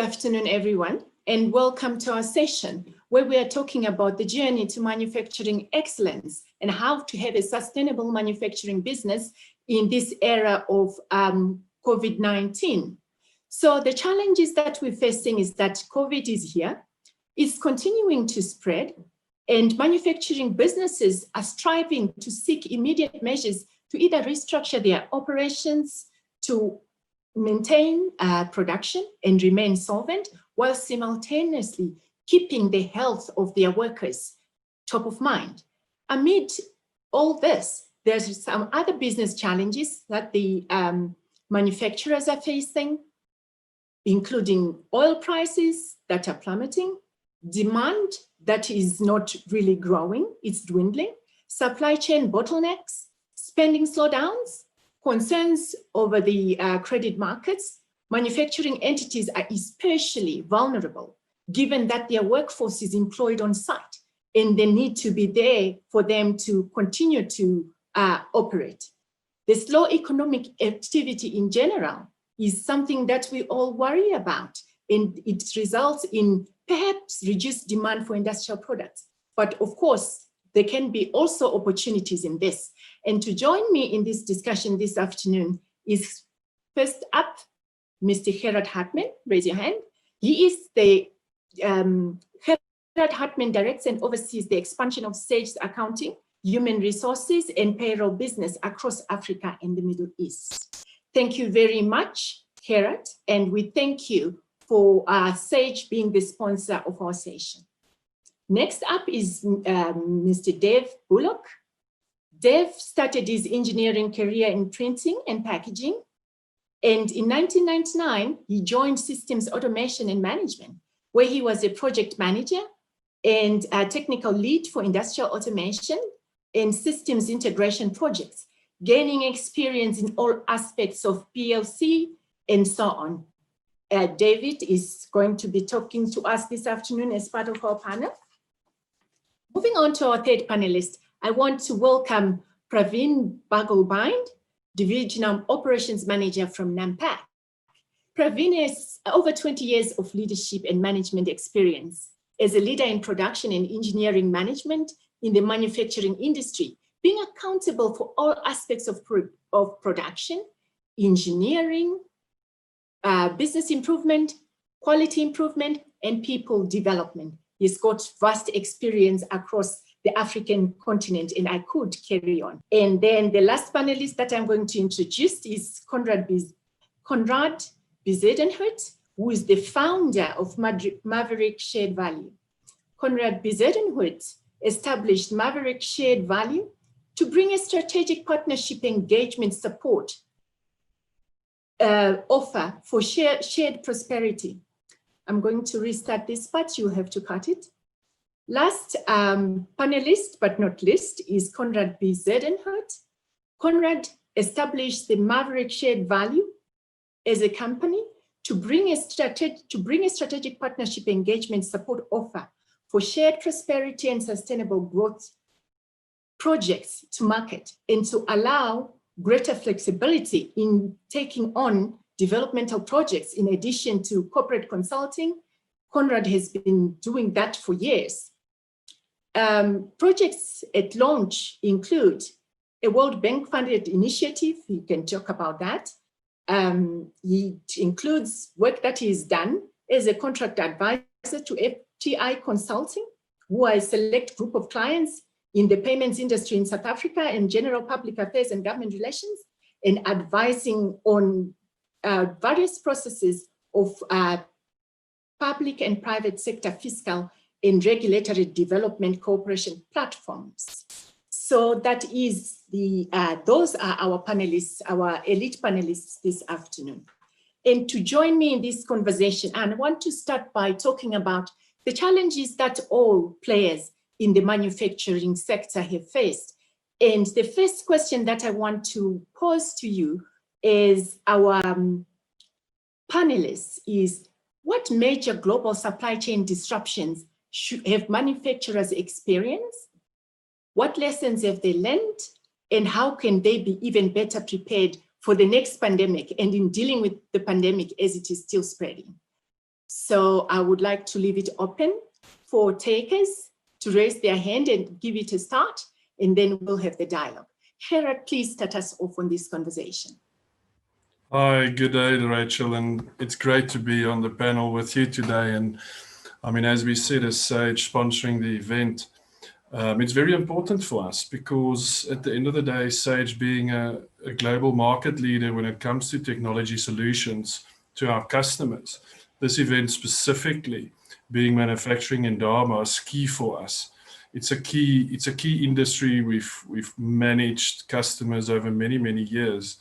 afternoon, everyone, and welcome to our session where we are talking about the journey to manufacturing excellence and how to have a sustainable manufacturing business in this era of COVID-19. So the challenges that we're facing is that COVID is here, it's continuing to spread, and manufacturing businesses are striving to seek immediate measures to either restructure their operations, to maintain production and remain solvent, while simultaneously keeping the health of their workers top of mind. Amid all this, there's some other business challenges that the manufacturers are facing, including oil prices that are plummeting, demand that is not really growing, it's dwindling, supply chain bottlenecks, spending slowdowns, concerns over the credit markets. Manufacturing entities are especially vulnerable, given that their workforce is employed on site and they need to be there for them to continue to operate. The slow economic activity in general is something that we all worry about, and it results in perhaps reduced demand for industrial products. But of course, there can be also opportunities in this. And to join me in this discussion this afternoon is first up, Mr. Gerard Hartman. Raise your hand. He is the, Gerard Hartman directs and oversees the expansion of Sage's accounting, human resources, and payroll business across Africa and the Middle East. Thank you very much, Gerard, and we thank you for Sage being the sponsor of our session. Next up is Mr. Dave Bullock. Dave started his engineering career in printing and packaging. And in 1999, he joined Systems Automation and Management, where he was a project manager and a technical lead for industrial automation and systems integration projects, gaining experience in all aspects of PLC and so on. David is going to be talking to us this afternoon as part of our panel. Moving on to our third panelist, I want to welcome Praveen Patel, Divisional Operations Manager from Nampak. Praveen has over 20 years of leadership and management experience as a leader in production and engineering management in the manufacturing industry, being accountable for all aspects of production, engineering, business improvement, quality improvement, and people development. He's got vast experience across the African continent, and I could carry on. And then the last panelist that I'm going to introduce is Conrad Bezuidenhout, who is the founder of Maverick Shared Value. Conrad Bezuidenhout established Maverick Shared Value to bring a strategic partnership engagement support offer for shared prosperity. I'm going to restart this part, you have to cut it. Last panelist, but not least, is Conrad Bezuidenhout. Conrad established the Maverick Shared Value as a company to bring a strategic partnership engagement support offer for shared prosperity and sustainable growth projects to market, and to allow greater flexibility in taking on developmental projects in addition to corporate consulting. Conrad has been doing that for years. Projects at launch include a World Bank funded initiative. He can talk about that. It includes work that he's done as a contract advisor to FTI Consulting, who are a select group of clients in the payments industry in South Africa and general public affairs and government relations, and advising on various processes of public and private sector fiscal and regulatory development cooperation platforms. So that is those are our panelists, our elite panelists this afternoon. And to join me in this conversation, I want to start by talking about the challenges that all players in the manufacturing sector have faced. And the first question that I want to pose to you as our panelists is, what major global supply chain disruptions have manufacturers experienced? What lessons have they learned? And how can they be even better prepared for the next pandemic and in dealing with the pandemic as it is still spreading? So I would like to leave it open for takers to raise their hand and give it a start, and then we'll have the dialogue. Gerard, please start us off on this conversation. Hi, good day, Rachel, and it's great to be on the panel with you today. And I mean, as we said, as Sage sponsoring the event, it's very important for us because at the end of the day, Sage being a global market leader when it comes to technology solutions to our customers, this event specifically being Manufacturing Indaba is key for us. It's a key industry. We've managed customers over many years.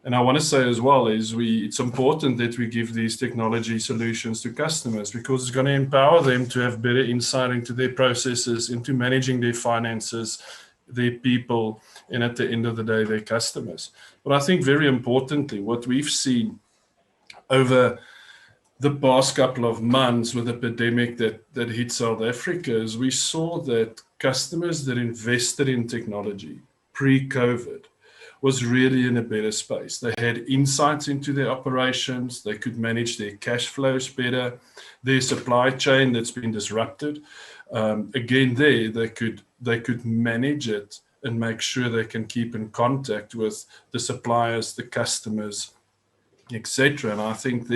And I want to say as well is it's important that we give these technology solutions to customers because it's going to empower them to have better insight into their processes, into managing their finances, their people, and at the end of the day, their customers. But I think very importantly, what we've seen over the past couple of months with the pandemic that hit South Africa is we saw that customers that invested in technology pre-COVID was really in a better space. They had insights into their operations. They could manage their cash flows better. Their supply chain that's been disrupted, again, they could manage it and make sure they can keep in contact with the suppliers, the customers, etc. And I think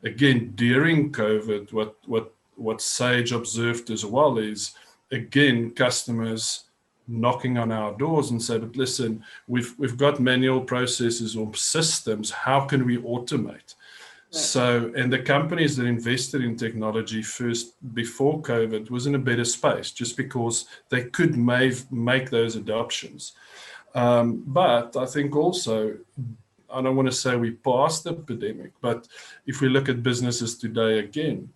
again, during COVID, what Sage observed as well is, again, customers knocking on our doors and say, but listen, we've got manual processes or systems, how can we automate? Right. So, and the companies that invested in technology first before COVID was in a better space just because they could make those adoptions. But I think also, I don't want to say we passed the pandemic, but if we look at businesses today again,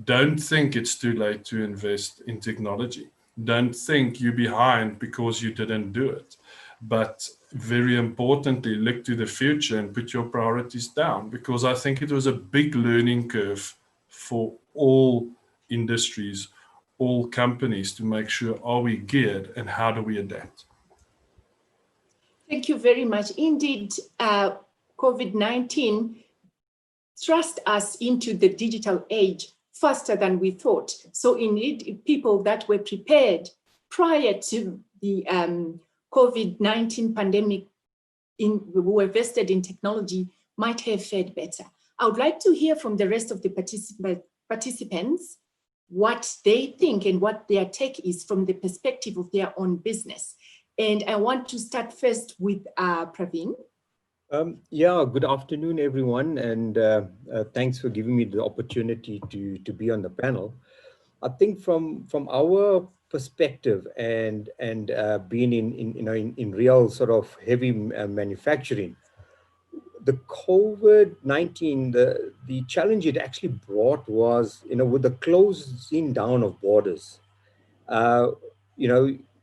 don't think it's too late to invest in technology. Don't think you're behind because you didn't do it. But very importantly, look to the future and put your priorities down, because I think it was a big learning curve for all industries, all companies, to make sure, are we geared and how do we adapt? Thank you very much. Indeed, COVID-19 thrust us into the digital age faster than we thought. So indeed, people that were prepared prior to the COVID-19 pandemic who were vested in technology might have fared better. I would like to hear from the rest of the participants what they think and what their take is from the perspective of their own business. And I want to start first with Praveen. Yeah, good afternoon, everyone, and thanks for giving me the opportunity to be on the panel. I think from our perspective and being in real sort of heavy manufacturing, the COVID-19, the challenge it actually brought was, with the closing down of borders,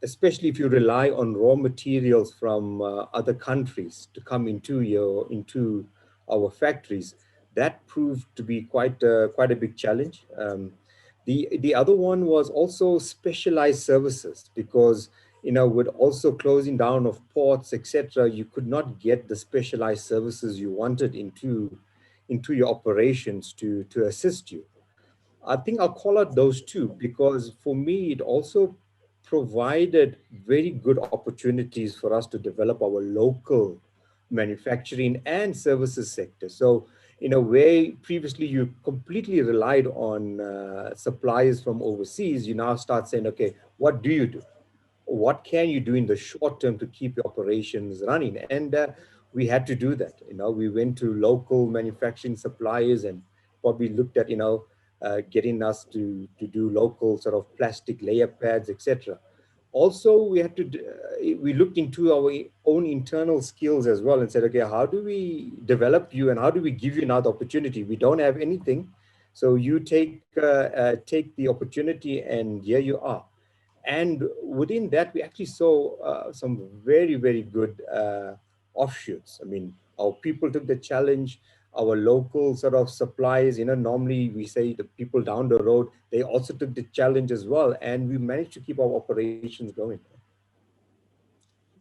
especially if you rely on raw materials from other countries to come into our factories, that proved to be quite a big challenge. The other one was also specialized services, because with also closing down of ports, etc., you could not get the specialized services you wanted into your operations to assist you. I think I'll call out those two because for me, it also provided very good opportunities for us to develop our local manufacturing and services sector. So in a way, previously you completely relied on suppliers from overseas. You now start saying, okay, what do you do? What can you do in the short term to keep your operations running? And we had to do that. We went to local manufacturing suppliers and probably looked at, getting us to do local sort of plastic layer pads, etc. Also, we looked into our own internal skills as well and said, okay, how do we develop you and how do we give you another opportunity? We don't have anything, so you take the opportunity, and here you are. And within that, we actually saw some very, very good offshoots. I mean, our people took the challenge. Our local sort of suppliers, normally we say the people down the road, they also took the challenge as well. And we managed to keep our operations going.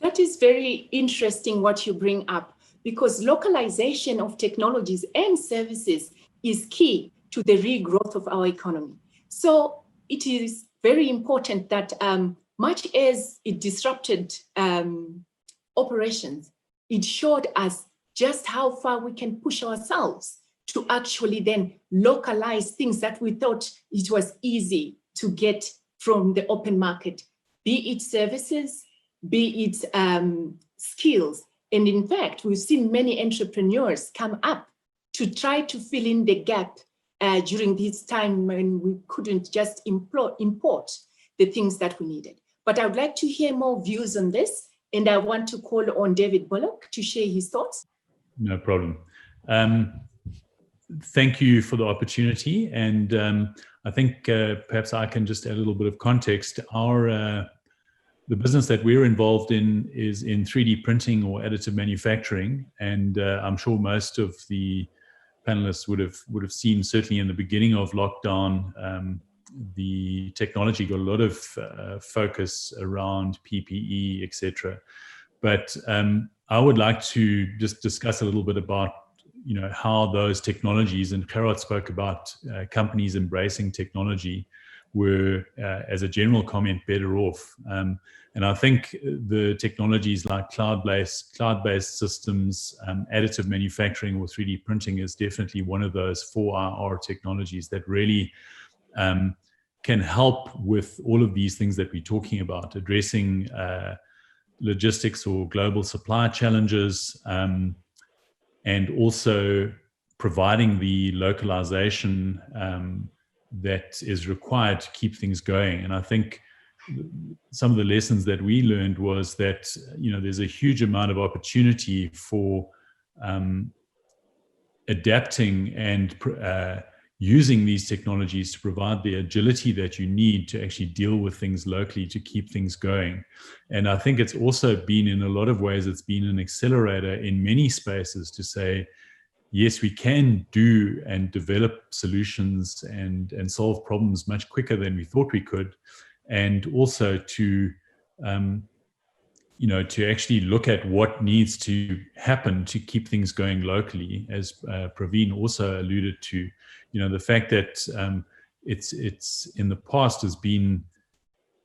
That is very interesting what you bring up, because localization of technologies and services is key to the regrowth of our economy. So it is very important that much as it disrupted operations, it showed us just how far we can push ourselves to actually then localize things that we thought it was easy to get from the open market, be it services, be it skills. And in fact, we've seen many entrepreneurs come up to try to fill in the gap during this time when we couldn't just import the things that we needed. But I would like to hear more views on this, and I want to call on David Bullock to share his thoughts. No problem. Thank you for the opportunity. And I think perhaps I can just add a little bit of context. The business that we're involved in is in 3D printing or additive manufacturing. And I'm sure most of the panelists would have seen, certainly in the beginning of lockdown, the technology got a lot of focus around PPE, etc. But I would like to just discuss a little bit about, how those technologies, and Gerard spoke about companies embracing technology, were, as a general comment, better off. And I think the technologies like cloud-based systems, additive manufacturing or 3D printing is definitely one of those 4R technologies that really can help with all of these things that we're talking about, addressing logistics or global supply challenges, and also providing the localization that is required to keep things going. And I think some of the lessons that we learned was that, there's a huge amount of opportunity for adapting and using these technologies to provide the agility that you need to actually deal with things locally to keep things going. And I think it's also been, in a lot of ways, it's been an accelerator in many spaces to say, yes, we can do and develop solutions and solve problems much quicker than we thought we could. And also to, to actually look at what needs to happen to keep things going locally, as Praveen also alluded to. The fact that it's in the past has been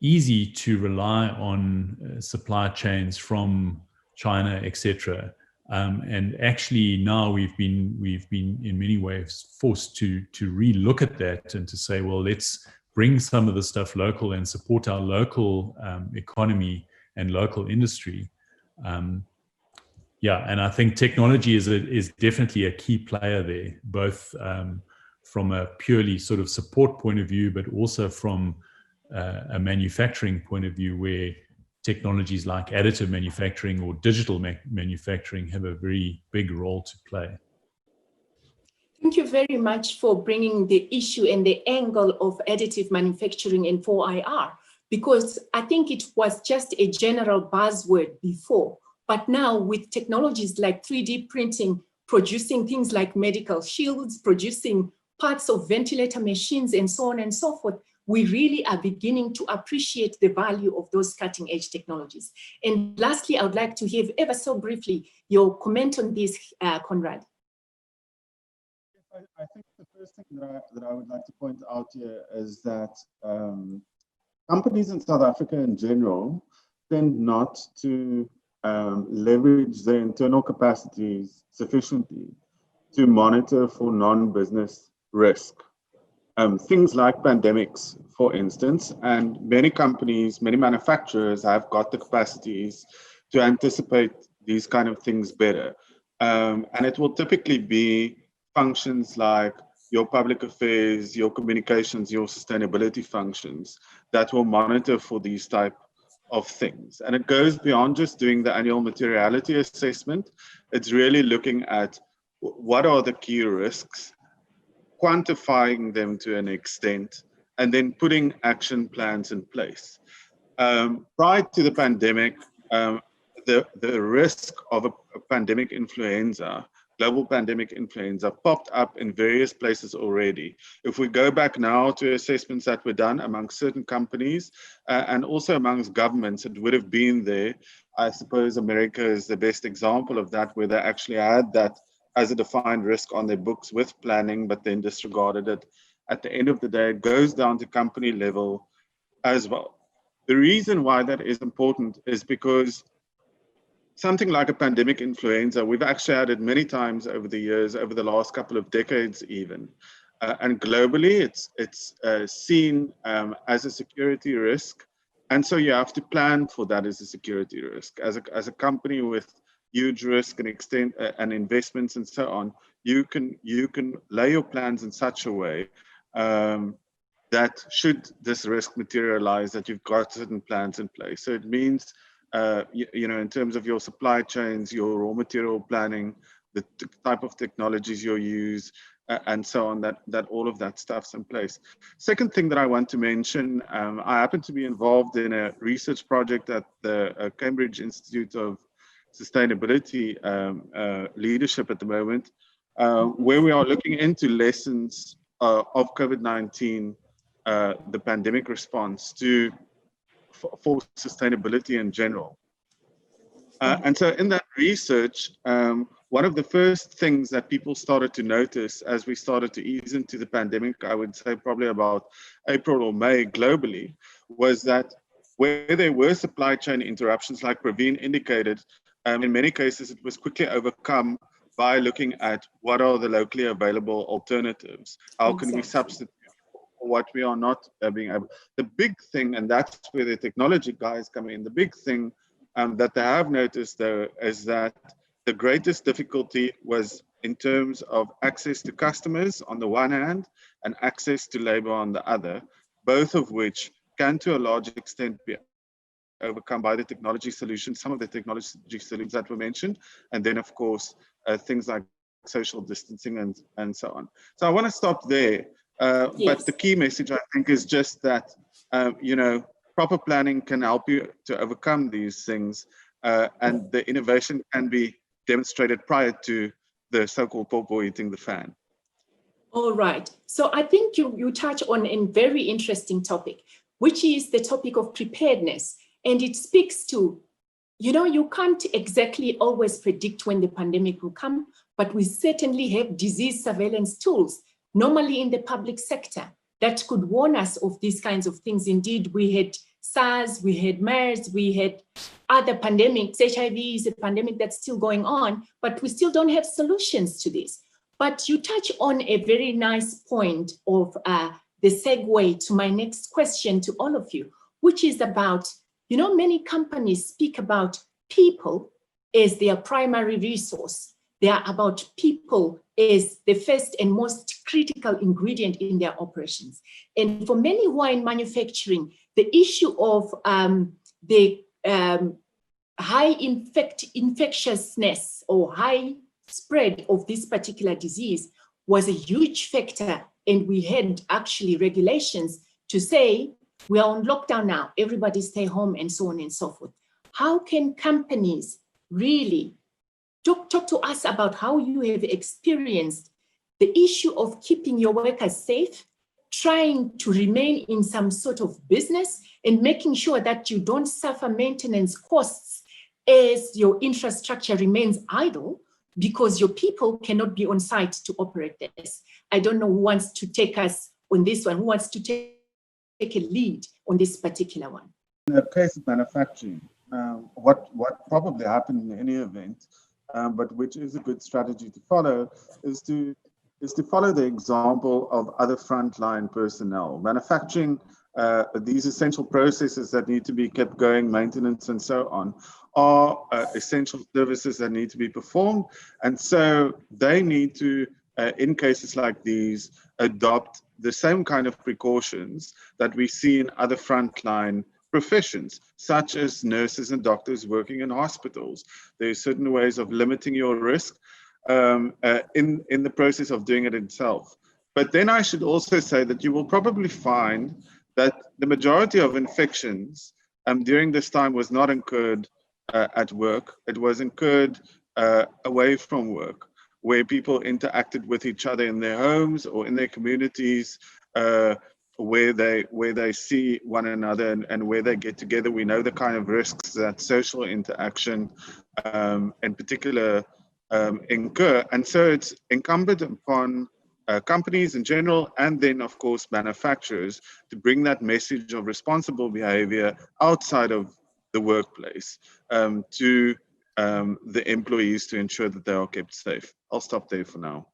easy to rely on supply chains from China, etc. And actually now we've been in many ways forced to re-look at that and to say, well, let's bring some of the stuff local and support our local economy and local industry. And I think technology is definitely a key player there, both from a purely sort of support point of view, but also from a manufacturing point of view, where technologies like additive manufacturing or digital manufacturing have a very big role to play. Thank you very much for bringing the issue and the angle of additive manufacturing and 4IR, because I think it was just a general buzzword before. But now with technologies like 3D printing, producing things like medical shields, producing parts of ventilator machines, and so on and so forth, we really are beginning to appreciate the value of those cutting edge technologies. And lastly, I would like to hear ever so briefly your comment on this, Conrad. I think the first thing that I would like to point out here is that companies in South Africa in general tend not to leverage their internal capacities sufficiently to monitor for non-business risk. Things like pandemics, for instance, and many companies, many manufacturers have got the capacities to anticipate these kind of things better. And it will typically be functions like your public affairs, your communications, your sustainability functions that will monitor for these type of things. And it goes beyond just doing the annual materiality assessment. It's really looking at what are the key risks, quantifying them to an extent, and then putting action plans in place. Prior to the pandemic, the risk of a pandemic influenza, global pandemic influenza, popped up in various places already. If we go back now to assessments that were done amongst certain companies and also amongst governments, it would have been there. I suppose America is the best example of that, where they actually had that as a defined risk on their books with planning, but then disregarded it. At the end of the day, it goes down to company level as well. The reason why that is important is because something like a pandemic influenza, we've actually had it many times over the years, over the last couple of decades even. And globally, it's seen as a security risk. And so you have to plan for that as a security risk. As a company with huge risk and extent and investments and so on, you can lay your plans in such a way that should this risk materialize, that you've got certain plans in place. So it means, you know, in terms of your supply chains, your raw material planning, the type of technologies you'll use, and so on, that all of that stuff's in place. Second thing that I want to mention, I happen to be involved in a research project at the Cambridge Institute of Sustainability Leadership at the moment, where we are looking into lessons of COVID-19, the pandemic response for sustainability in general. And so in that research, one of the first things that people started to notice as we started to ease into the pandemic, I would say probably about April or May globally, was that where there were supply chain interruptions, like Praveen indicated, in many cases it was quickly overcome by looking at what are the locally available alternatives. How can we substitute what we are not being able. The big thing, and that's where the technology guys come in, the big thing that they have noticed though is that the greatest difficulty was in terms of access to customers on the one hand and access to labor on the other, both of which can to a large extent be overcome by the technology solutions, some of the technology solutions that were mentioned, and then of course things like social distancing and so on. So I want to stop there. Yes. But the key message, I think, is just that, you know, proper planning can help you to overcome these things, and the innovation can be demonstrated prior to the so-called popo eating the fan. All right. So I think you touch on a very interesting topic, which is the topic of preparedness. And it speaks to, you know, you can't exactly always predict when the pandemic will come, but we certainly have disease surveillance tools, normally in the public sector, that could warn us of these kinds of things. Indeed, we had SARS, we had MERS, we had other pandemics. HIV is a pandemic that's still going on, but we still don't have solutions to this. But you touch on a very nice point of the segue to my next question to all of you, which is about, you know, many companies speak about people as their primary resource. They are about people as the first and most critical ingredient in their operations. And for many who are in manufacturing, the issue of the high infectiousness or high spread of this particular disease was a huge factor. And we had actually regulations to say, we are on lockdown now, everybody stay home and so on and so forth. How can companies really talk to us about how you have experienced the issue of keeping your workers safe, trying to remain in some sort of business and making sure that you don't suffer maintenance costs as your infrastructure remains idle because your people cannot be on site to operate this. I don't know who wants to take us on this one, who wants to take a lead on this particular one. In the case of manufacturing, what probably happened in any event, but which is a good strategy to follow, is to follow the example of other frontline personnel. Manufacturing, these essential processes that need to be kept going, maintenance and so on, are essential services that need to be performed. And so they need to, in cases like these, adopt the same kind of precautions that we see in other frontline professions, such as nurses and doctors working in hospitals. There are certain ways of limiting your risk in the process of doing it itself. But then I should also say that you will probably find that the majority of infections during this time was not incurred at work. It was incurred away from work, where people interacted with each other in their homes or in their communities, where they see one another and where they get together. We know the kind of risks that social interaction, in particular incur. And so it's incumbent upon companies in general, and then of course manufacturers, to bring that message of responsible behavior outside of the workplace to the employees to ensure that they are kept safe. I'll stop there for now.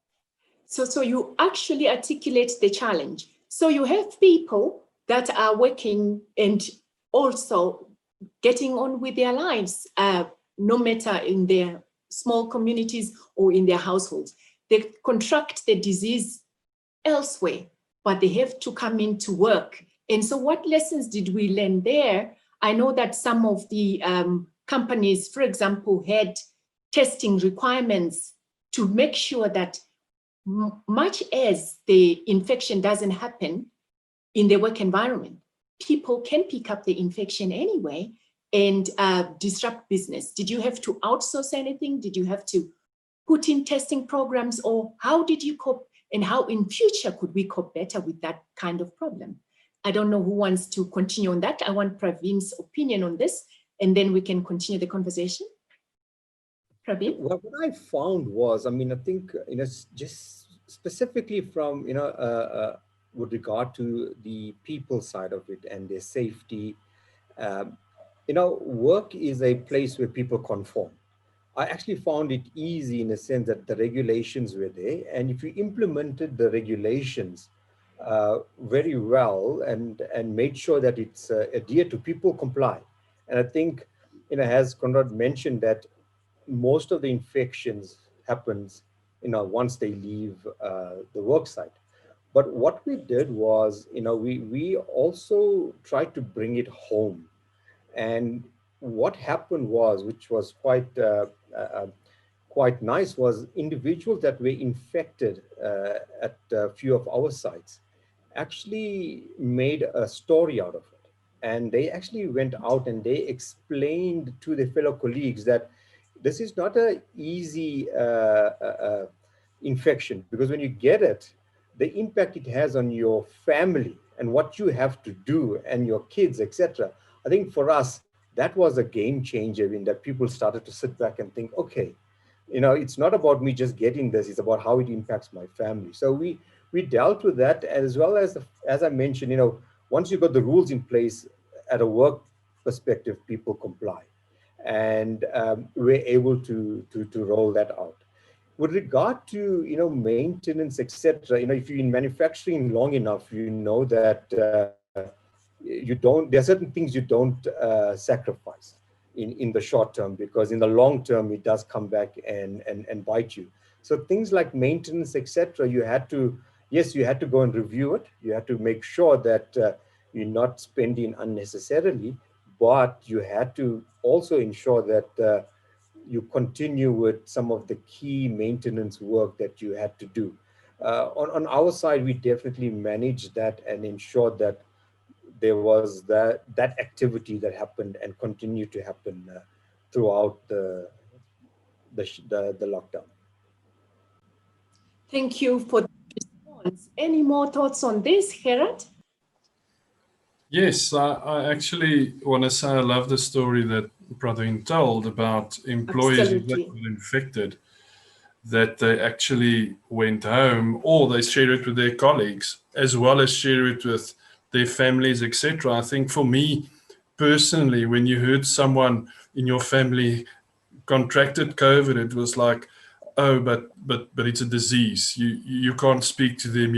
So you actually articulate the challenge. So you have people that are working and also getting on with their lives, no matter in their small communities or in their households. They contract the disease elsewhere, but they have to come into work. And so what lessons did we learn there? I know that some of the companies, for example, had testing requirements to make sure that much as the infection doesn't happen in the work environment, people can pick up the infection anyway and disrupt business. Did you have to outsource anything? Did you have to put in testing programs, or how did you cope, and how in future could we cope better with that kind of problem? I don't know who wants to continue on that. I want Praveen's opinion on this, and then we can continue the conversation. Praveen? What I found was, I mean, I think, just specifically from, with regard to the people side of it and their safety, work is a place where people conform. I actually found it easy in the sense that the regulations were there, and if you implemented the regulations very well and made sure that it's adhered to, people comply. And I think, as Conrad mentioned, that most of the infections happens, once they leave the work site. But what we did was, we also tried to bring it home. And what happened was, which was quite nice, was individuals that were infected at a few of our sites actually made a story out of it. And they actually went out and they explained to their fellow colleagues that this is not an easy infection, because when you get it, the impact it has on your family and what you have to do and your kids, etc. I think for us, that was a game changer, in that people started to sit back and think, okay, it's not about me just getting this, it's about how it impacts my family. So we dealt with that, as well as I mentioned, once you got the rules in place at a work perspective, people comply. And we're able to roll that out. With regard to maintenance, etc., if you're in manufacturing long enough, you know that there are certain things you don't sacrifice in the short term, because in the long term it does come back and bite you. So things like maintenance, etc., you had to go and review it. You had to make sure that you're not spending unnecessarily, but you had to also ensure that you continue with some of the key maintenance work that you had to do. On our side, we definitely managed that and ensured that there was that activity that happened and continued to happen throughout the lockdown. Thank you for the response. Any more thoughts on this, Gerard? Yes, I actually want to say I love the story that Praveen told about employees who got infected, that they actually went home, or they shared it with their colleagues, as well as share it with their families, etc. I think for me personally, when you heard someone in your family contracted COVID, it was like, oh, but it's a disease. You can't speak to them.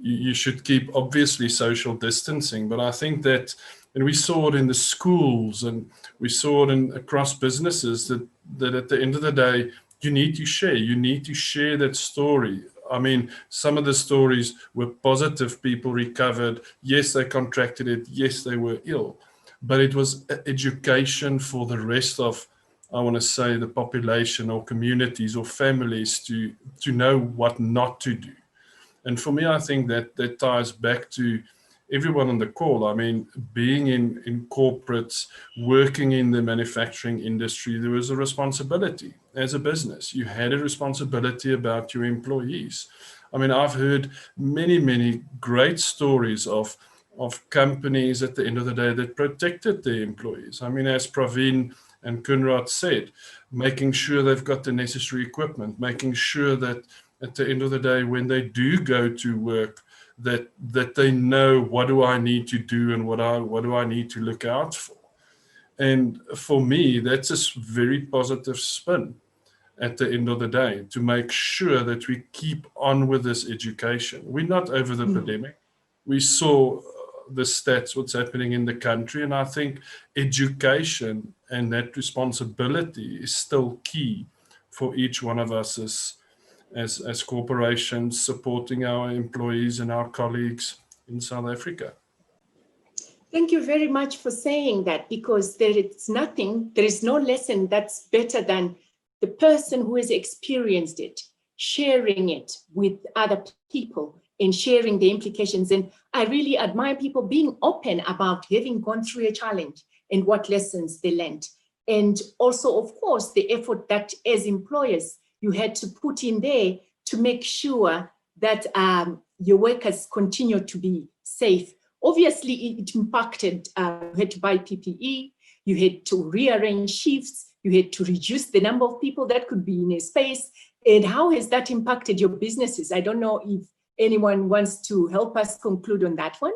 You should keep obviously social distancing. But I think that, and we saw it in the schools and we saw it across businesses, that at the end of the day, you need to share that story. I mean, some of the stories were positive. People recovered. Yes, they contracted it. Yes, they were ill. But it was education for the rest of, I want to say, the population or communities or families to know what not to do. And for me, I think that ties back to everyone on the call. I mean, being in corporates, working in the manufacturing industry, there was a responsibility as a business. You had a responsibility about your employees. I mean, I've heard many, many great stories of of companies at the end of the day that protected their employees. I mean, as Praveen and Kunrad said, making sure they've got the necessary equipment, making sure that at the end of the day, when they do go to work, that they know, what do I need to do and what do I need to look out for. And for me, that's a very positive spin at the end of the day, to make sure that we keep on with this education. We're not over the pandemic. We saw the stats, what's happening in the country, and I think education and that responsibility is still key for each one of us as corporations supporting our employees and our colleagues in South Africa. Thank you very much for saying that, because there is no lesson that's better than the person who has experienced it, sharing it with other people and sharing the implications. And I really admire people being open about having gone through a challenge and what lessons they learned. And also, of course, the effort that as employers you had to put in there to make sure that your workers continue to be safe. Obviously, it impacted, you had to buy PPE, you had to rearrange shifts, you had to reduce the number of people that could be in a space. And how has that impacted your businesses? I don't know if anyone wants to help us conclude on that one.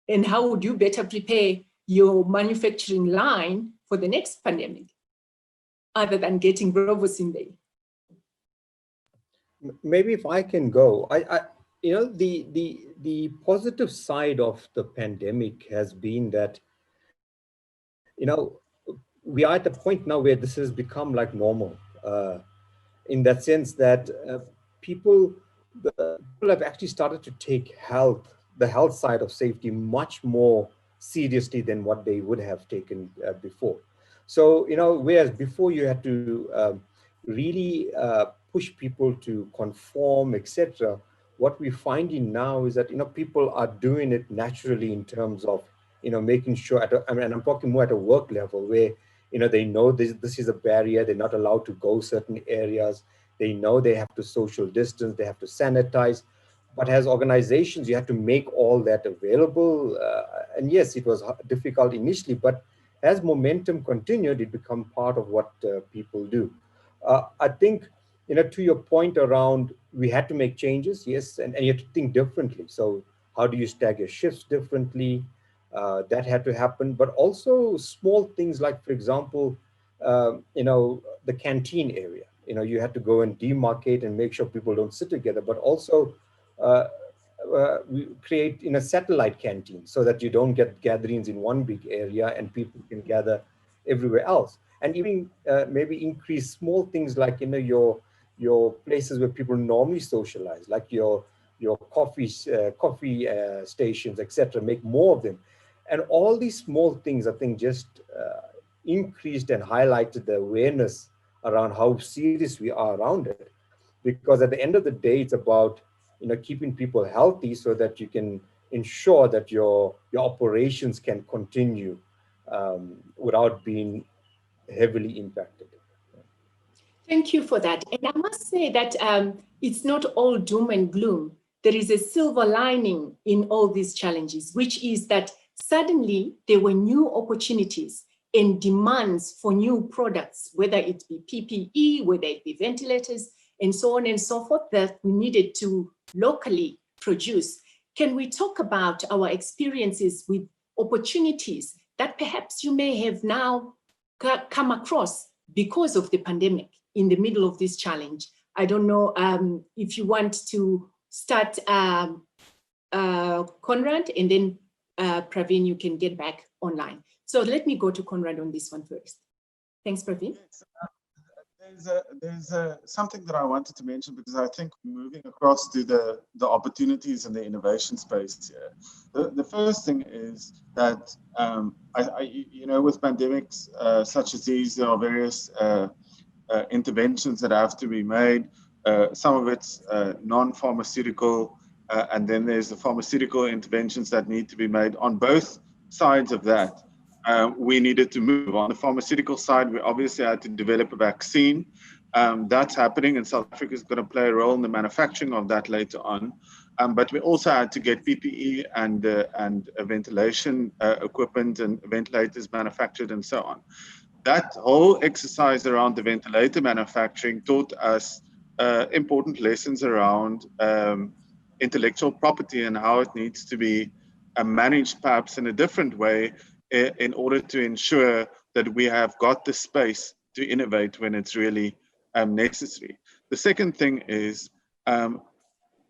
And how would you better prepare your manufacturing line for the next pandemic, other than getting robots in there? Maybe if I can go, you know, the positive side of the pandemic has been that, you know, we are at the point now where this has become like normal, in that sense that people have actually started to take the health side of safety much more seriously than what they would have taken before. So, you know, whereas before you had to really push people to conform, etc., what we're finding now is that, you know, people are doing it naturally in terms of, you know, making sure I'm talking more at a work level where, you know, they know this is a barrier, they're not allowed to go certain areas, they know they have to social distance, they have to sanitize. But as organizations, you have to make all that available. And yes, it was difficult initially, but as momentum continued, it became part of what people do. I think, you know, to your point around, we had to make changes, yes, and you have to think differently. So how do you stagger shifts differently? That had to happen, but also small things like, for example, you know, the canteen area. You know, you had to go and demarcate and make sure people don't sit together, but also we create in a satellite canteen so that you don't get gatherings in one big area and people can gather everywhere else. And even maybe increase small things like, you know, your places where people normally socialize, like your coffee stations, etc. Make more of them. And all these small things, I think, just increased and highlighted the awareness around how serious we are around it. Because at the end of the day, it's about, you know, keeping people healthy so that you can ensure that your operations can continue without being heavily impacted. Thank you for that. And I must say that it's not all doom and gloom. There is a silver lining in all these challenges, which is that suddenly there were new opportunities and demands for new products, whether it be PPE, whether it be ventilators, and so on and so forth, that we needed to locally produce. Can we talk about our experiences with opportunities that perhaps you may have now come across because of the pandemic in the middle of this challenge? I don't know if you want to start, Conrad, and then Praveen, you can get back online. So let me go to Conrad on this one first. Thanks, Praveen. There's something that I wanted to mention, because I think moving across to the opportunities and the innovation space here. The first thing is that you know, with pandemics such as these, there are various interventions that have to be made. Some of it's non-pharmaceutical, and then there's the pharmaceutical interventions that need to be made. On both sides of that, we needed to move. On the pharmaceutical side, we obviously had to develop a vaccine. That's happening, and South Africa is going to play a role in the manufacturing of that later on. But we also had to get PPE and ventilation equipment and ventilators manufactured and so on. That whole exercise around the ventilator manufacturing taught us important lessons around intellectual property and how it needs to be managed perhaps in a different way in order to ensure that we have got the space to innovate when it's really necessary. The second thing is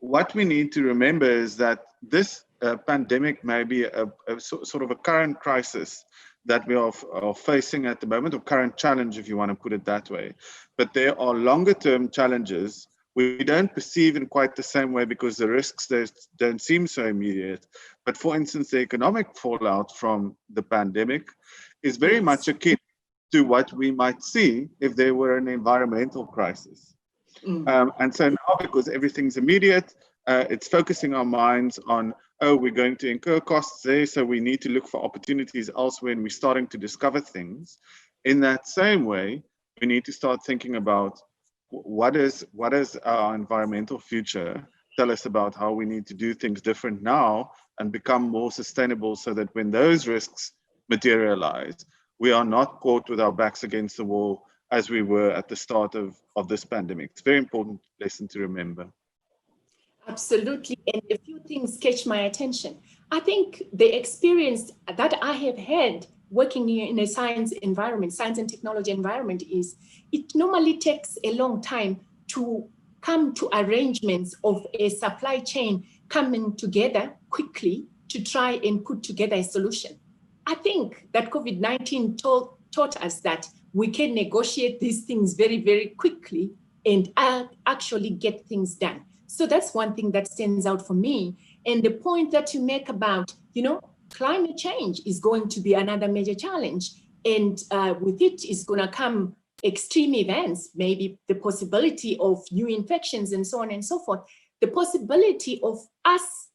what we need to remember is that this pandemic may be a sort of a current crisis that we are facing at the moment, or current challenge, if you want to put it that way. But there are longer term challenges we don't perceive in quite the same way because the risks don't seem so immediate. But for instance, the economic fallout from the pandemic is very much akin to what we might see if there were an environmental crisis. And so now, because everything's immediate, it's focusing our minds on, oh, we're going to incur costs there, so we need to look for opportunities elsewhere, and we're starting to discover things. In that same way, we need to start thinking about what is our environmental future tell us about how we need to do things different now and become more sustainable, so that when those risks materialize, we are not caught with our backs against the wall as we were at the start of this pandemic. It's a very important lesson to remember. Absolutely. And a few things catch my attention. I think the experience that I have had working in a science environment, science and technology environment, is it normally takes a long time to come to arrangements of a supply chain coming together quickly to try and put together a solution. I think that COVID-19 taught us that we can negotiate these things very, very quickly and actually get things done. So that's one thing that stands out for me. And the point that you make about, climate change is going to be another major challenge. And with it is going to come extreme events, maybe the possibility of new infections and so on and so forth. The possibility of us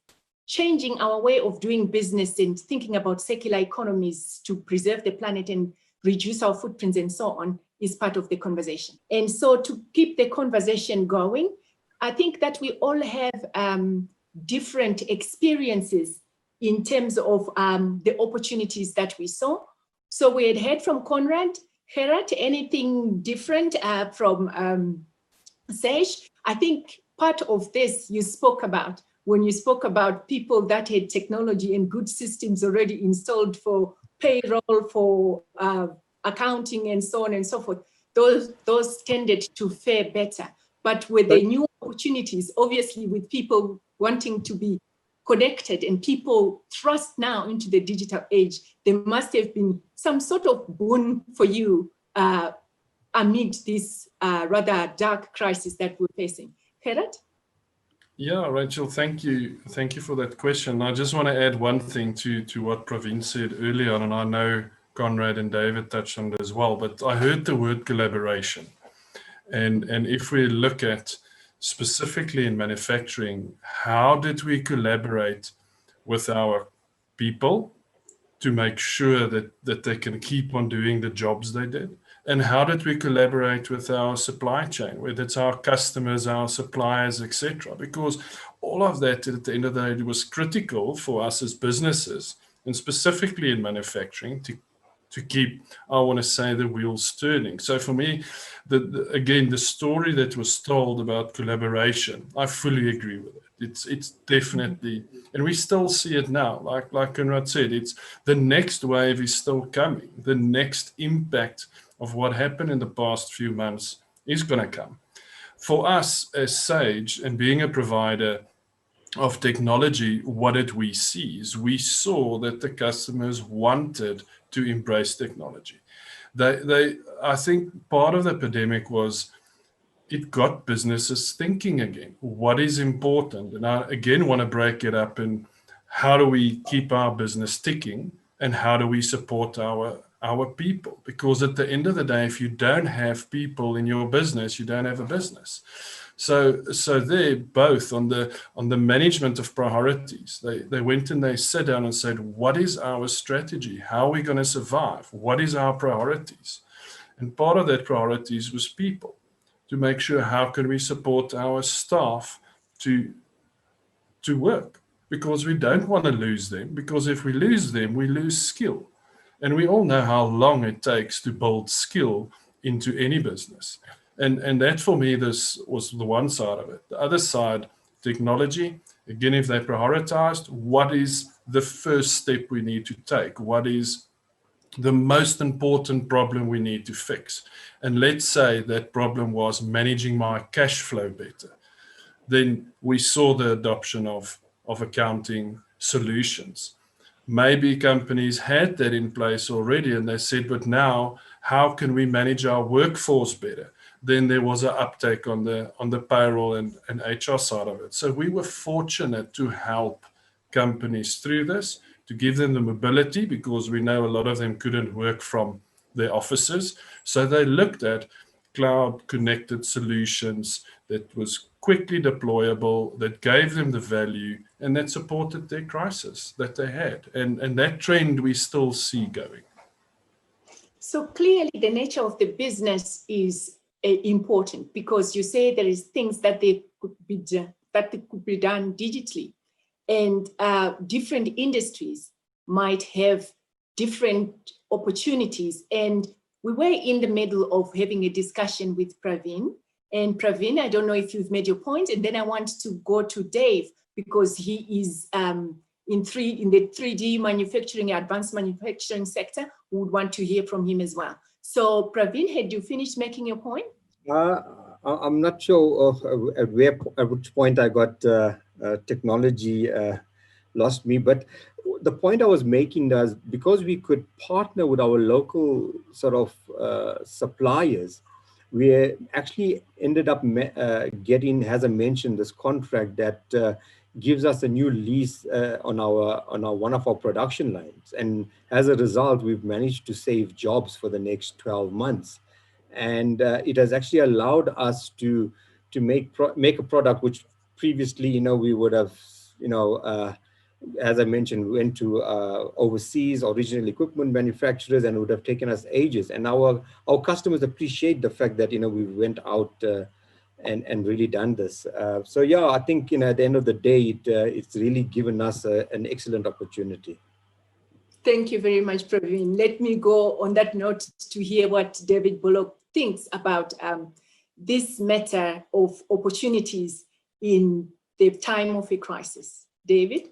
changing our way of doing business and thinking about circular economies to preserve the planet and reduce our footprints and so on is part of the conversation. And so to keep the conversation going, I think that we all have different experiences in terms of the opportunities that we saw. So we had heard from Conrad. Gerard, anything different from Sage? I think part of this you spoke about when you spoke about people that had technology and good systems already installed for payroll, for accounting and so on and so forth. Those tended to fare better. But with the new opportunities, obviously with people wanting to be connected and people thrust now into the digital age, there must have been some sort of boon for you amid this rather dark crisis that we're facing. Gerard? Yeah, Rachel, thank you. Thank you for that question. I just want to add one thing to what Praveen said earlier, and I know Conrad and David touched on it as well, but I heard the word collaboration. And if we look at specifically in manufacturing, how did we collaborate with our people to make sure that they can keep on doing the jobs they did? And how did we collaborate with our supply chain, whether it's our customers, our suppliers, etc.? Because all of that at the end of the day was critical for us as businesses, and specifically in manufacturing, to keep, I want to say, the wheels turning. So for me, again, the story that was told about collaboration, I fully agree with it. It's definitely, and we still see it now, like Conrad said, it's the next wave is still coming. The next impact of what happened in the past few months is going to come. For us as Sage, and being a provider of technology, what did we see? Is we saw that the customers wanted to embrace technology. I think part of the pandemic was it got businesses thinking again. What is important? And I again want to break it up in how do we keep our business ticking and how do we support our people? Because at the end of the day, if you don't have people in your business, you don't have a business. So they're both on the management of priorities. They went and they sat down and said, what is our strategy? How are we going to survive? What is our priorities? And part of that priorities was people, to make sure how can we support our staff to to work, because we don't want to lose them, because if we lose them, we lose skill. And we all know how long it takes to build skill into any business. And that for me, this was the one side of it. The other side, technology, again, if they prioritized, what is the first step we need to take? What is the most important problem we need to fix? And let's say that problem was managing my cash flow better. Then we saw the adoption of accounting solutions. Maybe companies had that in place already and they said, but now how can we manage our workforce better? Then there was an uptake on the payroll and HR side of it. So we were fortunate to help companies through this, to give them the mobility, because we know a lot of them couldn't work from their offices. So they looked at cloud connected solutions that was quickly deployable, that gave them the value, and that supported their crisis that they had. And that trend we still see going. So clearly the nature of the business is important, because you say there is things that they could be done digitally, and different industries might have different opportunities. And we were in the middle of having a discussion with Praveen. And Praveen, I don't know if you've made your point, and then I want to go to Dave, because he is in the 3D manufacturing, advanced manufacturing sector. We would want to hear from him as well. So Praveen, had you finished making your point? I'm not sure at which point I got technology lost me, but the point I was making is because we could partner with our local sort of suppliers, we actually ended up getting, as I mentioned, this contract that gives us a new lease on one of our production lines. And as a result, we've managed to save jobs for the next 12 months. And it has actually allowed us to make a product which previously, we would have, as I mentioned, went to overseas original equipment manufacturers, and it would have taken us ages. And our customers appreciate the fact that, we went out and really done this. So yeah, I think, at the end of the day, it's really given us an excellent opportunity. Thank you very much, Praveen. Let me go on that note to hear what David Bullock thinks about this matter of opportunities in the time of a crisis. David?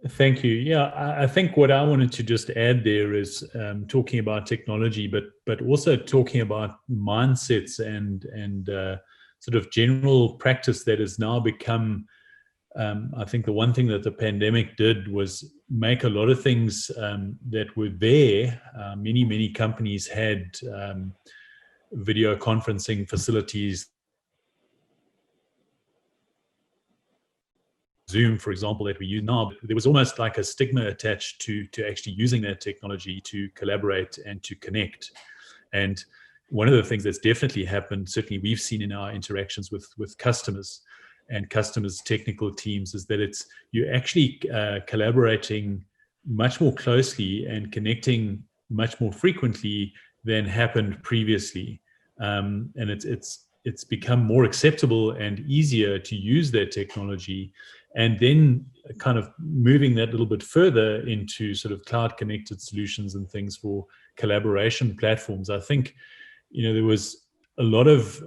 Thank you. Yeah, I think what I wanted to just add there is talking about technology, but also talking about mindsets and sort of general practice that has now become, I think the one thing that the pandemic did was make a lot of things that were there. Many companies had video conferencing facilities, Zoom, for example, that we use now. But there was almost like a stigma attached to actually using that technology to collaborate and to connect. And one of the things that's definitely happened, certainly we've seen in our interactions with customers and customers' technical teams, is that you're actually collaborating much more closely and connecting much more frequently than happened previously. And it's become more acceptable and easier to use that technology. And then kind of moving that a little bit further into sort of cloud connected solutions and things for collaboration platforms. I think, there was a lot of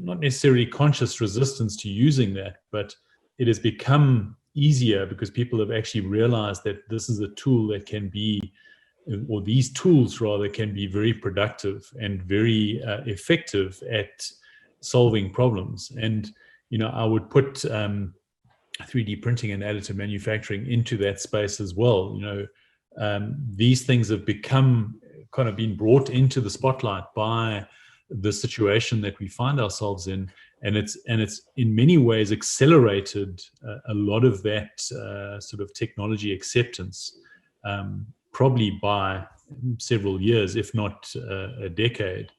not necessarily conscious resistance to using that, but it has become easier because people have actually realized that this is a tool that can be, or these tools rather, can be very productive and very effective at solving problems. And, I would put 3D printing and additive manufacturing into that space as well. These things have become kind of been brought into the spotlight by the situation that we find ourselves in, and it's in many ways accelerated a lot of that sort of technology acceptance, probably by several years, if not a decade.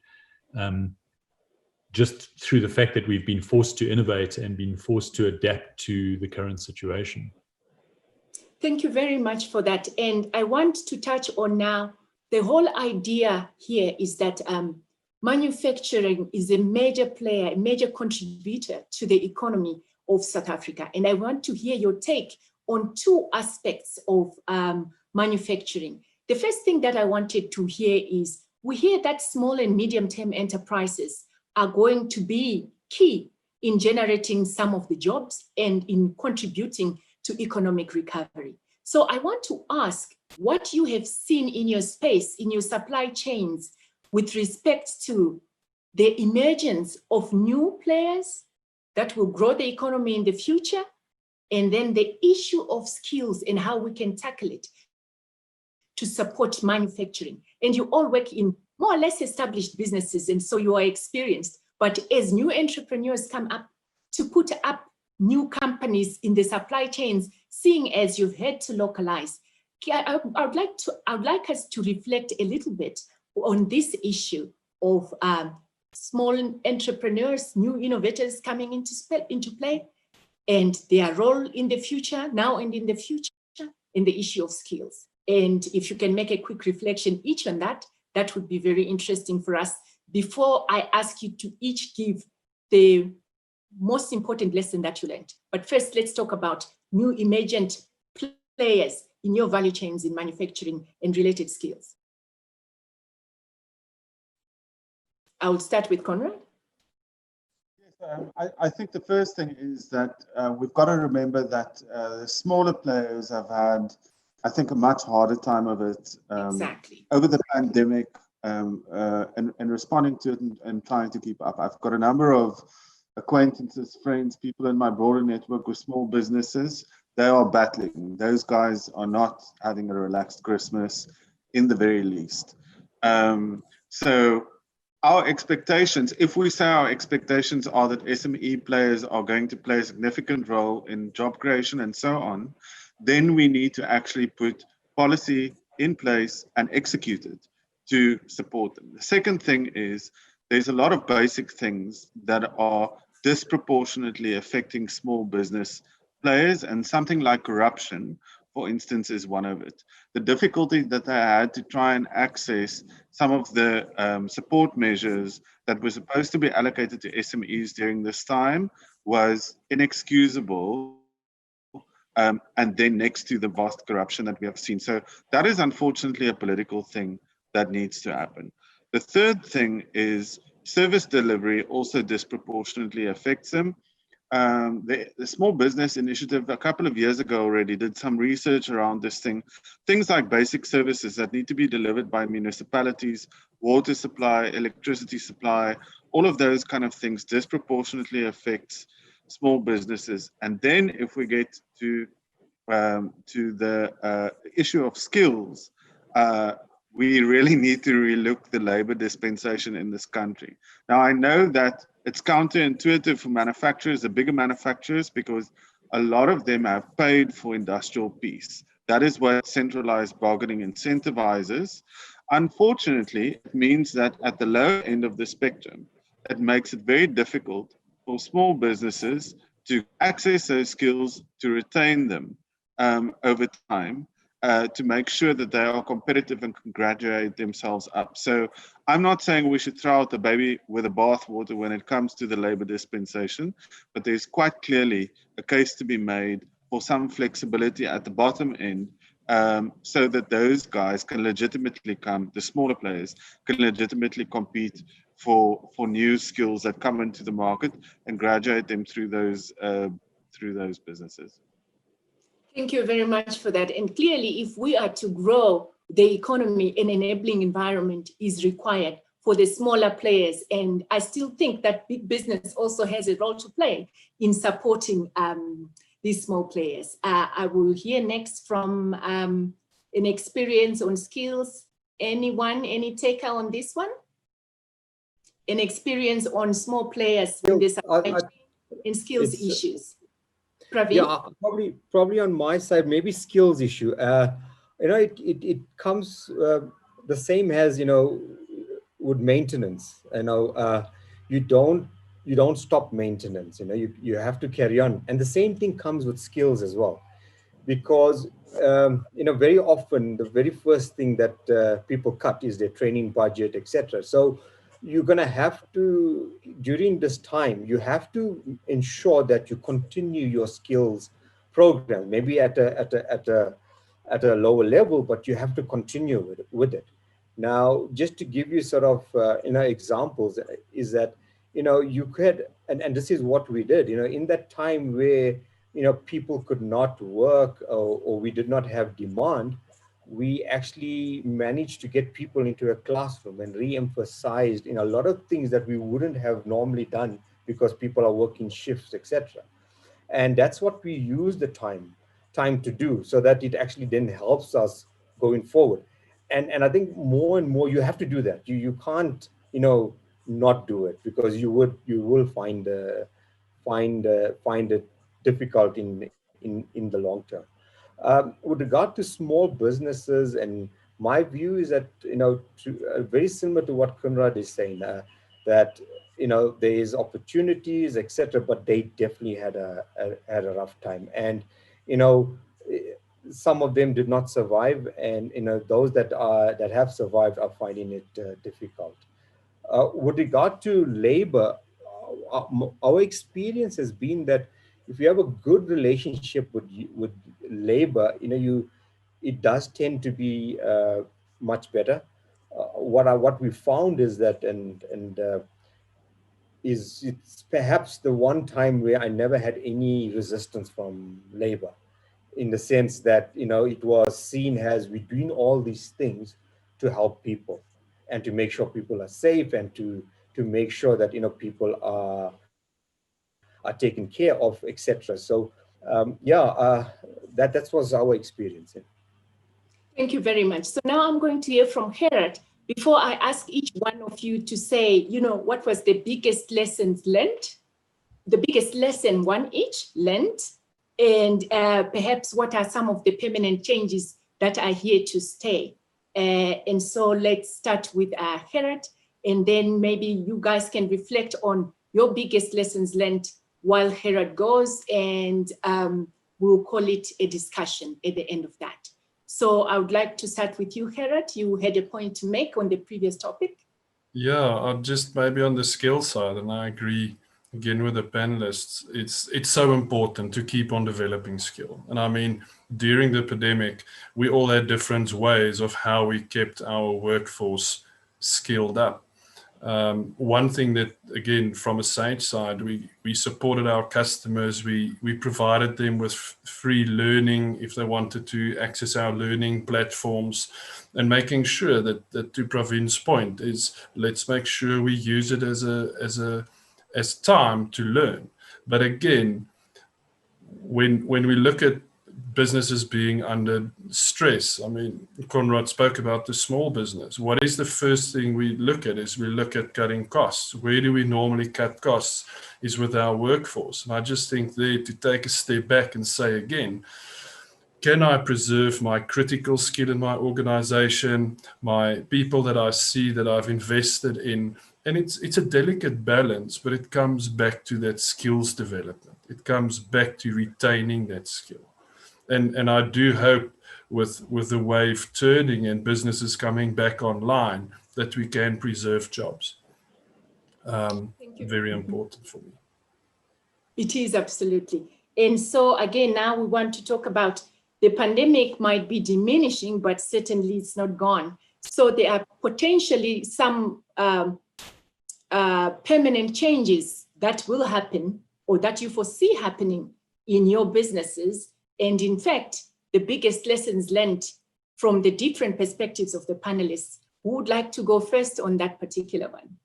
Just through the fact that we've been forced to innovate and been forced to adapt to the current situation. Thank you very much for that. And I want to touch on now, the whole idea here is that manufacturing is a major player, a major contributor to the economy of South Africa. And I want to hear your take on two aspects of manufacturing. The first thing that I wanted to hear is, we hear that small and medium-term enterprises are going to be key in generating some of the jobs and in contributing to economic recovery. So I want to ask what you have seen in your space, in your supply chains, with respect to the emergence of new players that will grow the economy in the future, and then the issue of skills and how we can tackle it to support manufacturing. And you all work in more or less established businesses, and so you are experienced. But as new entrepreneurs come up to put up new companies in the supply chains, seeing as you've had to localize, I would like us to reflect a little bit on this issue of small entrepreneurs, new innovators coming into play, and their role in the future, now and in the future, in the issue of skills. And if you can make a quick reflection each on that, that would be very interesting for us. Before I ask you to each give the most important lesson that you learned. But first, let's talk about new emergent players in your value chains in manufacturing and related skills. I will start with Conrad. Yes, I think the first thing is that we've got to remember that the smaller players have had, I think, a much harder time of it Exactly. over the pandemic and responding to it and trying to keep up. I've got a number of acquaintances, friends, people in my broader network with small businesses. They are battling. Those guys are not having a relaxed Christmas in the very least. So our expectations, if we say our expectations are that SME players are going to play a significant role in job creation and so on, then we need to actually put policy in place and execute it to support them. The second thing is, there's a lot of basic things that are disproportionately affecting small business players, and something like corruption, for instance, is one of it. The difficulty that they had to try and access some of the support measures that were supposed to be allocated to SMEs during this time was inexcusable, and then next to the vast corruption that we have seen. So that is unfortunately a political thing that needs to happen. The third thing is service delivery also disproportionately affects them. The Small Business Initiative a couple of years ago already did some research around this thing. Things like basic services that need to be delivered by municipalities, water supply, electricity supply, all of those kind of things disproportionately affects small businesses. And then if we get to the issue of skills, we really need to relook the labor dispensation in this country. Now, I know that it's counterintuitive for manufacturers, the bigger manufacturers, because a lot of them have paid for industrial peace. That is what centralized bargaining incentivizes. Unfortunately, it means that at the low end of the spectrum, it makes it very difficult for small businesses to access those skills, to retain them over time, to make sure that they are competitive and can graduate themselves up. So I'm not saying we should throw out the baby with the bathwater when it comes to the labor dispensation, but there's quite clearly a case to be made for some flexibility at the bottom end, so that those guys can legitimately come, the smaller players can legitimately compete for new skills that come into the market and graduate them through those businesses. Thank you very much for that. And clearly, if we are to grow the economy, an enabling environment is required for the smaller players. And I still think that big business also has a role to play in supporting these small players. I will hear next from an experience on skills. Anyone, any taker on this one? An experience on small players in this and skills issues. Praveen? Yeah, probably on my side, maybe skills issue. It comes the same as with maintenance. You don't stop maintenance. You have to carry on, and the same thing comes with skills as well, because very often the very first thing that people cut is their training budget, etc. So you're going to have to, during this time, you have to ensure that you continue your skills program, maybe at a lower level, but you have to continue with it. Now, just to give you sort of, examples, is that, you could, and this is what we did, in that time where, people could not work, or we did not have demand, we actually managed to get people into a classroom and re-emphasized in a lot of things that we wouldn't have normally done because people are working shifts, etc. And that's what we use the time to do, so that it actually then helps us going forward. And I think more and more you have to do that. You can't, not do it, because you will find it difficult in the long term. With regard to small businesses, and my view is that, very similar to what Kunrad is saying, that, there is opportunities, etc., but they definitely had a rough time. And, some of them did not survive, and, those that have survived are finding it difficult. With regard to labor, our experience has been that if you have a good relationship with labor, it does tend to be much better. What we found is that, it's perhaps the one time where I never had any resistance from labor, in the sense that, it was seen as we're doing all these things to help people and to make sure people are safe, and to make sure that, people are taken care of, etc. So that was our experience. Thank you very much. So now I'm going to hear from Gerard. Before I ask each one of you to say, what was the biggest lessons learned, the biggest lesson one each learned, and perhaps what are some of the permanent changes that are here to stay. And so let's start with Gerard, and then maybe you guys can reflect on your biggest lessons learned while Gerard goes, and we'll call it a discussion at the end of that. So I would like to start with you, Gerard. You had a point to make on the previous topic. Yeah, I'll just maybe on the skill side, and I agree again with the panelists, it's so important to keep on developing skill. And I mean, during the pandemic, we all had different ways of how we kept our workforce skilled up. One thing that, again, from a Sage side, we supported our customers. We provided them with free learning if they wanted to access our learning platforms, and making sure that to Praveen's point is, let's make sure we use it as time to learn. But again, when we look at businesses being under stress, I mean, Conrad spoke about the small business. What is the first thing we look at? Is we look at cutting costs. Where do we normally cut costs? Is with our workforce. And I just think there to take a step back and say again, can I preserve my critical skill in my organization, my people that I see that I've invested in? And it's a delicate balance, but it comes back to that skills development. It comes back to retaining that skill. And I do hope with the wave turning and businesses coming back online, that we can preserve jobs. Very important for me. It is, absolutely. And so again, now we want to talk about the pandemic might be diminishing, but certainly it's not gone. So there are potentially some permanent changes that will happen, or that you foresee happening in your businesses. And in fact, the biggest lessons learned from the different perspectives of the panelists. Who would like to go first on that particular one?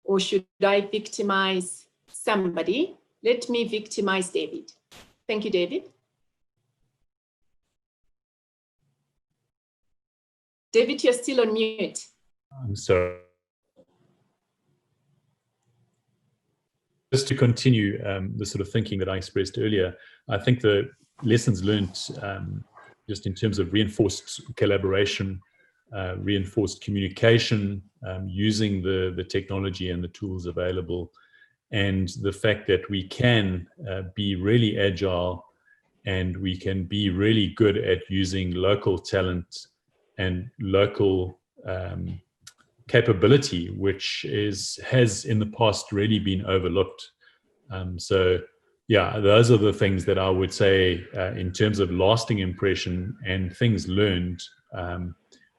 Or should I victimize somebody? Let me victimize David. Thank you, David. David, you're still on mute. I'm sorry. Just to continue the sort of thinking that I expressed earlier, I think the lessons learned just in terms of reinforced collaboration, reinforced communication, using the technology and the tools available, and the fact that we can be really agile, and we can be really good at using local talent and local capability, which has in the past really been overlooked. So yeah, those are the things that I would say in terms of lasting impression and things learned.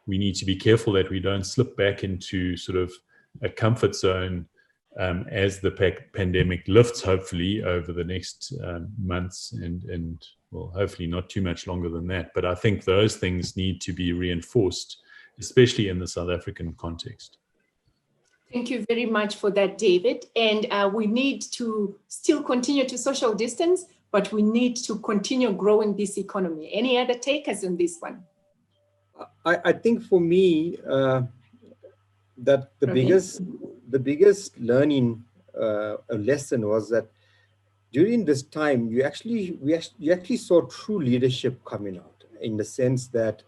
We need to be careful that we don't slip back into sort of a comfort zone as the pandemic lifts, hopefully over the next months, and well, hopefully not too much longer than that. But I think those things need to be reinforced, especially in the South African context. Thank you very much for that, David. And we need to still continue to social distance, but we need to continue growing this economy. Any other takers on this one? I think for me, that the biggest learning lesson was that during this time, you actually saw true leadership coming out, in the sense that,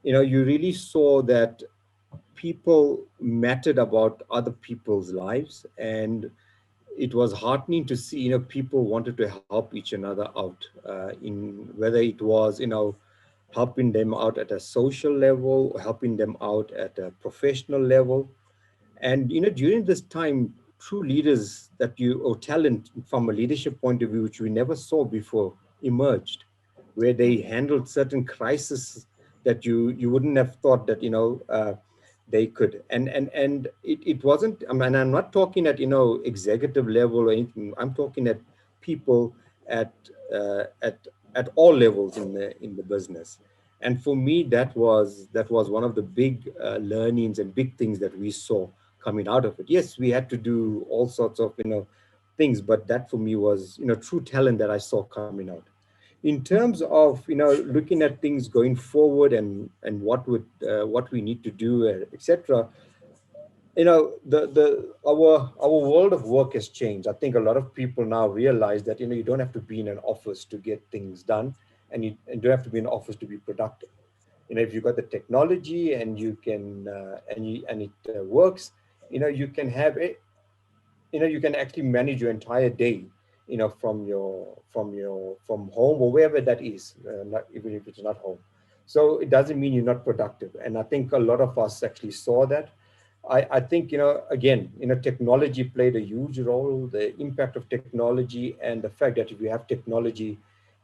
you really saw that people mattered about other people's lives, and it was heartening to see, people wanted to help each another out, in whether it was, helping them out at a social level, or helping them out at a professional level. And, during this time, true leaders or talent from a leadership point of view, which we never saw before, emerged, where they handled certain crises that you wouldn't have thought that, they could. And it wasn't, I mean, I'm not talking at, executive level or anything. I'm talking at people at all levels in the business. And for me, that was one of the big learnings and big things that we saw coming out of it. Yes, we had to do all sorts of, things, but that for me was, true talent that I saw coming out. In terms of, looking at things going forward and what we need to do, etc. Our world of work has changed. I think a lot of people now realize that, you don't have to be in an office to get things done, and you don't have to be in an office to be productive. If you've got the technology and you can, and it works, you can have it, you can actually manage your entire day, from home or wherever that is, not even if it's not home. So it doesn't mean you're not productive. And I think a lot of us actually saw that. I think, again, technology played a huge role, the impact of technology, and the fact that if you have technology,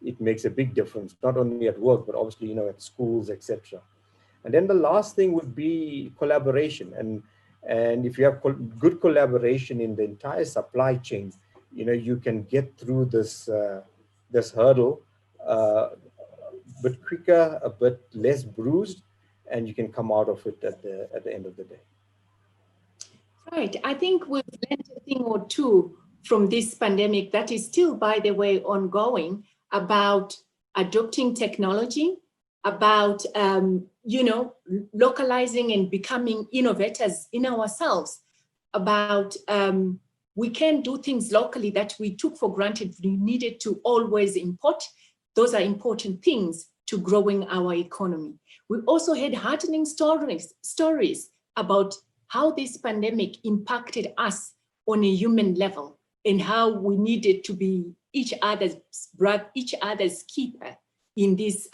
it makes a big difference, not only at work, but obviously, at schools, etc. And then the last thing would be collaboration. And if you have good collaboration in the entire supply chain, you can get through this hurdle a bit quicker, a bit less bruised, and you can come out of it at the end of the day. Right. I think we've learned a thing or two from this pandemic that is still, by the way, ongoing, about adopting technology, about, localizing and becoming innovators in ourselves, about we can do things locally that we took for granted we needed to always import. Those are important things to growing our economy. We also had heartening stories about how this pandemic impacted us on a human level, and how we needed to be each other's keeper in this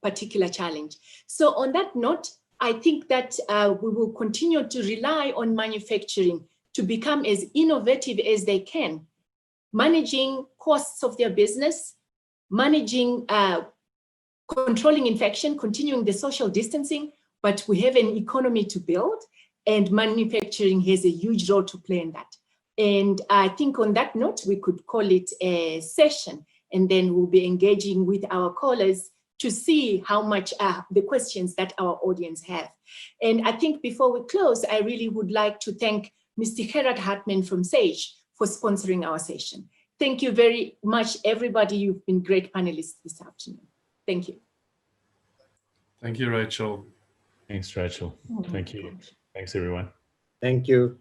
particular challenge. So on that note, I think that we will continue to rely on manufacturing to become as innovative as they can, managing costs of their business, managing, controlling infection, continuing the social distancing, but we have an economy to build, and manufacturing has a huge role to play in that. And I think on that note, we could call it a session, and then we'll be engaging with our callers to see how much the questions that our audience have. And I think before we close, I really would like to thank Mr. Gerard Hartman from SAGE for sponsoring our session. Thank you very much, everybody. You've been great panelists this afternoon. Thank you. Thank you, Rachel. Thanks, Rachel. Thank you. Thanks, everyone. Thank you.